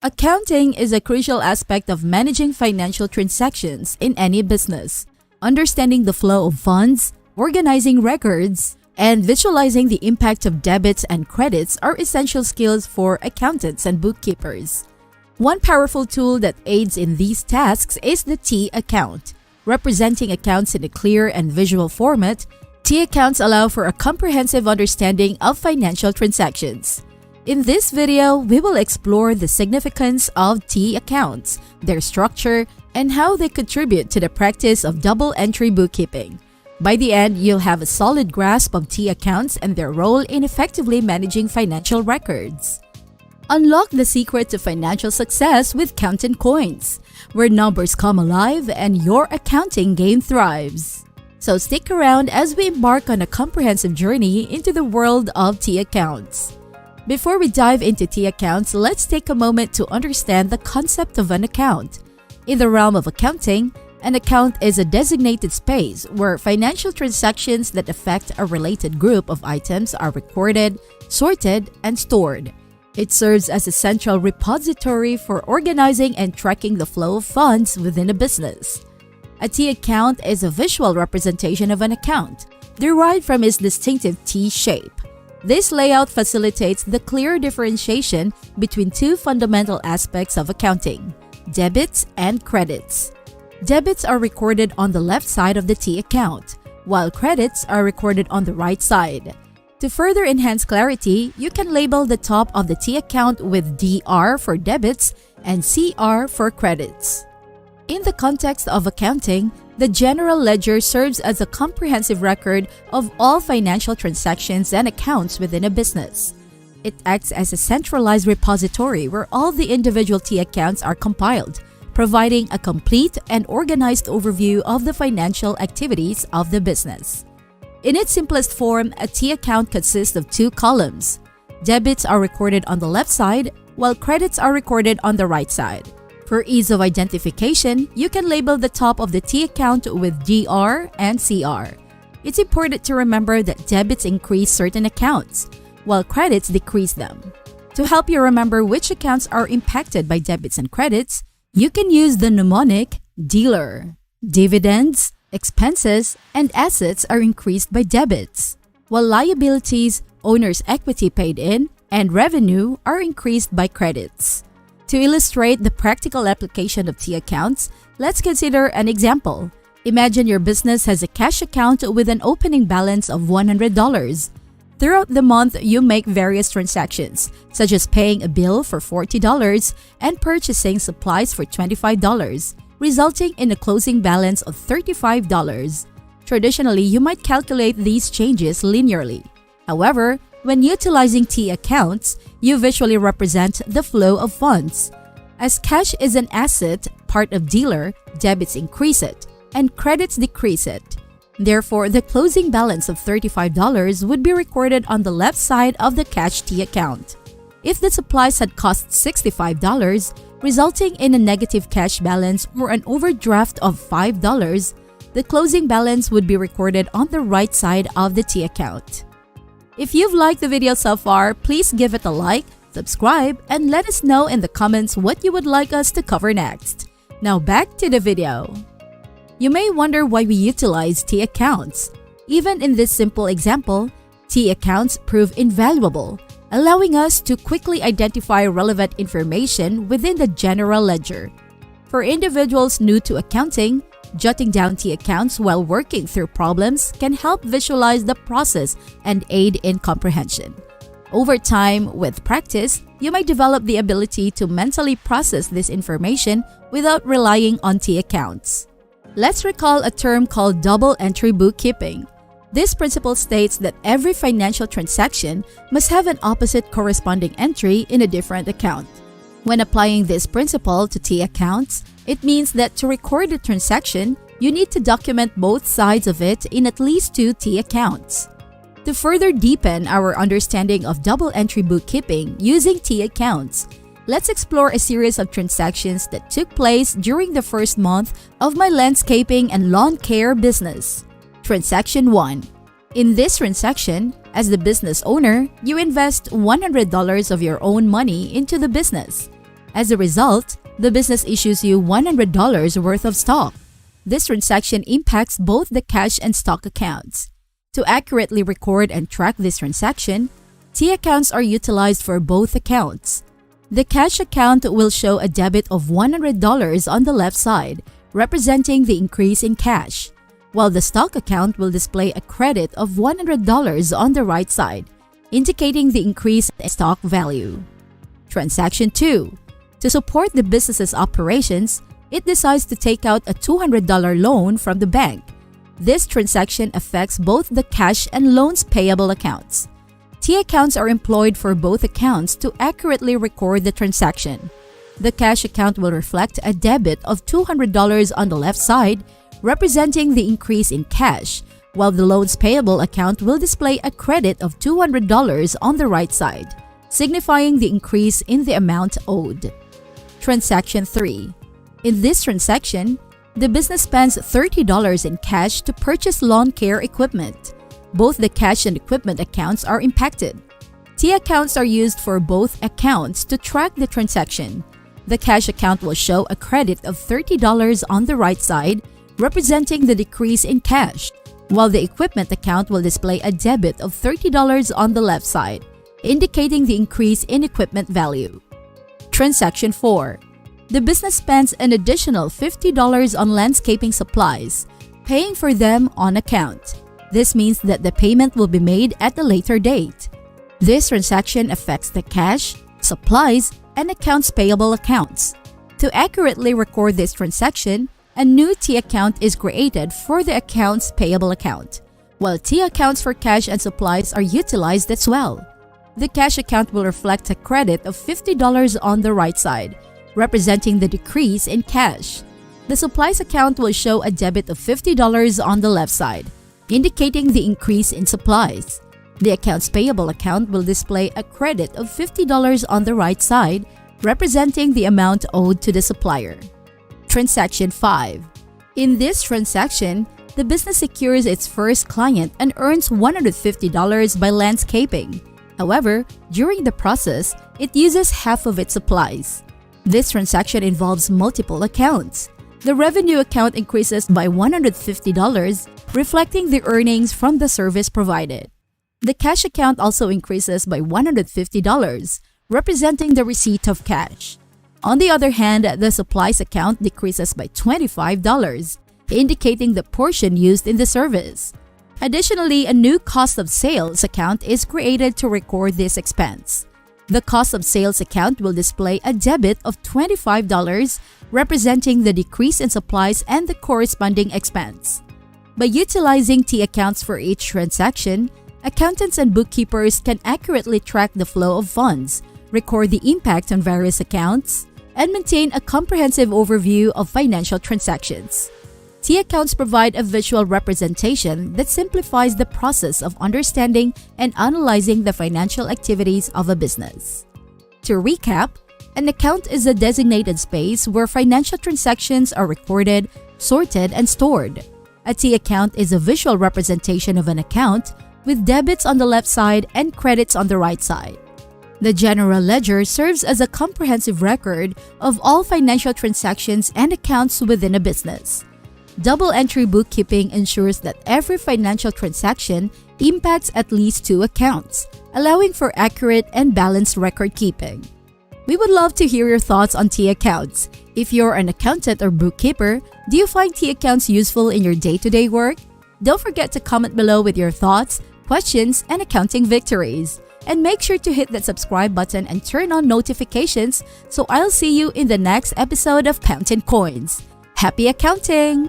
Accounting is a crucial aspect of managing financial transactions in any business. Understanding the flow of funds, organizing records, and visualizing the impact of debits and credits are essential skills for accountants and bookkeepers. One powerful tool that aids in these tasks is the T account. Representing accounts in a clear and visual format, T accounts allow for a comprehensive understanding of financial transactions. In this video, we will explore the significance of T accounts, their structure, and how they contribute to the practice of double-entry bookkeeping. By the end, you'll have a solid grasp of T accounts and their role in effectively managing financial records. Unlock the secret to financial success with Counting Coins, where numbers come alive and your accounting game thrives. So stick around as we embark on a comprehensive journey into the world of T accounts. Before we dive into T accounts, let's take a moment to understand the concept of an account. In the realm of accounting, an account is a designated space where financial transactions that affect a related group of items are recorded, sorted, and stored. It serves as a central repository for organizing and tracking the flow of funds within a business. A T account is a visual representation of an account, derived from its distinctive T shape. This layout facilitates the clear differentiation between two fundamental aspects of accounting: debits and credits. Debits are recorded on the left side of the T account, while credits are recorded on the right side. To further enhance clarity, you can label the top of the T account with DR for debits and CR for credits. In the context of accounting, the general ledger serves as a comprehensive record of all financial transactions and accounts within a business. It acts as a centralized repository where all the individual T accounts are compiled, providing a complete and organized overview of the financial activities of the business. In its simplest form, a T account consists of two columns. Debits are recorded on the left side, while credits are recorded on the right side. For ease of identification, you can label the top of the T account with DR and CR. It's important to remember that debits increase certain accounts, while credits decrease them. To help you remember which accounts are impacted by debits and credits, you can use the mnemonic dealer. Dividends, expenses, and assets are increased by debits, while liabilities, owner's equity paid in, and revenue are increased by credits. To illustrate the practical application of T accounts, let's consider an example. Imagine your business has a cash account with an opening balance of $100. Throughout the month, you make various transactions, such as paying a bill for $40 and purchasing supplies for $25, resulting in a closing balance of $35. Traditionally, you might calculate these changes linearly. However, when utilizing T accounts, you visually represent the flow of funds. As cash is an asset, part of dealer, debits increase it, and credits decrease it. Therefore, the closing balance of $35 would be recorded on the left side of the cash T account. If the supplies had cost $65, resulting in a negative cash balance or an overdraft of $5, the closing balance would be recorded on the right side of the T account. If you've liked the video so far, please give it a like, subscribe, and let us know in the comments what you would like us to cover next. Now back to the video. You may wonder why we utilize T accounts. Even in this simple example, T accounts prove invaluable, allowing us to quickly identify relevant information within the general ledger. For individuals new to accounting, jotting down T accounts while working through problems can help visualize the process and aid in comprehension. Over time, with practice, you might develop the ability to mentally process this information without relying on T accounts. Let's recall a term called double-entry bookkeeping. This principle states that every financial transaction must have an opposite corresponding entry in a different account. When applying this principle to T accounts, it means that to record a transaction, you need to document both sides of it in at least two T accounts. To further deepen our understanding of double-entry bookkeeping using T accounts, let's explore a series of transactions that took place during the first month of my landscaping and lawn care business. Transaction 1. In this transaction, as the business owner, you invest $100 of your own money into the business. As a result, the business issues you $100 worth of stock. This transaction impacts both the cash and stock accounts. To accurately record and track this transaction, T accounts are utilized for both accounts. The cash account will show a debit of $100 on the left side, representing the increase in cash, while the stock account will display a credit of $100 on the right side, indicating the increase in stock value. Transaction 2. To support the business's operations, it decides to take out a $200 loan from the bank. This transaction affects both the cash and loans payable accounts. T accounts are employed for both accounts to accurately record the transaction. The cash account will reflect a debit of $200 on the left side, representing the increase in cash, while the loans payable account will display a credit of $200 on the right side, signifying the increase in the amount owed. Transaction 3. In this transaction, the business spends $30 in cash to purchase lawn care equipment. Both the cash and equipment accounts are impacted. T accounts are used for both accounts to track the transaction. The cash account will show a credit of $30 on the right side, representing the decrease in cash, while the equipment account will display a debit of $30 on the left side, indicating the increase in equipment value. Transaction 4. The business spends an additional $50 on landscaping supplies, paying for them on account. This means that the payment will be made at a later date. This transaction affects the cash, supplies, and accounts payable accounts. To accurately record this transaction, a new T account is created for the accounts payable account, while T accounts for cash and supplies are utilized as well. The cash account will reflect a credit of $50 on the right side, representing the decrease in cash. The supplies account will show a debit of $50 on the left side, indicating the increase in supplies. The accounts payable account will display a credit of $50 on the right side, representing the amount owed to the supplier. Transaction 5. In this transaction, the business secures its first client and earns $150 by landscaping. However, during the process, it uses half of its supplies. This transaction involves multiple accounts. The revenue account increases by $150, reflecting the earnings from the service provided. The cash account also increases by $150, representing the receipt of cash. On the other hand, the supplies account decreases by $25, indicating the portion used in the service. Additionally, a new cost of sales account is created to record this expense. The cost of sales account will display a debit of $25, representing the decrease in supplies and the corresponding expense. By utilizing T accounts for each transaction, accountants and bookkeepers can accurately track the flow of funds, record the impact on various accounts, and maintain a comprehensive overview of financial transactions. T accounts provide a visual representation that simplifies the process of understanding and analyzing the financial activities of a business. To recap, an account is a designated space where financial transactions are recorded, sorted, and stored. A T account is a visual representation of an account with debits on the left side and credits on the right side. The general ledger serves as a comprehensive record of all financial transactions and accounts within a business. Double-entry bookkeeping ensures that every financial transaction impacts at least 2 accounts, allowing for accurate and balanced record keeping. We would love to hear your thoughts on T accounts. If you're an accountant or bookkeeper, do you find T accounts useful in your day-to-day work? Don't forget to comment below with your thoughts, questions, and accounting victories. And make sure to hit that subscribe button and turn on notifications so I'll see you in the next episode of Pounds and Coins. Happy accounting!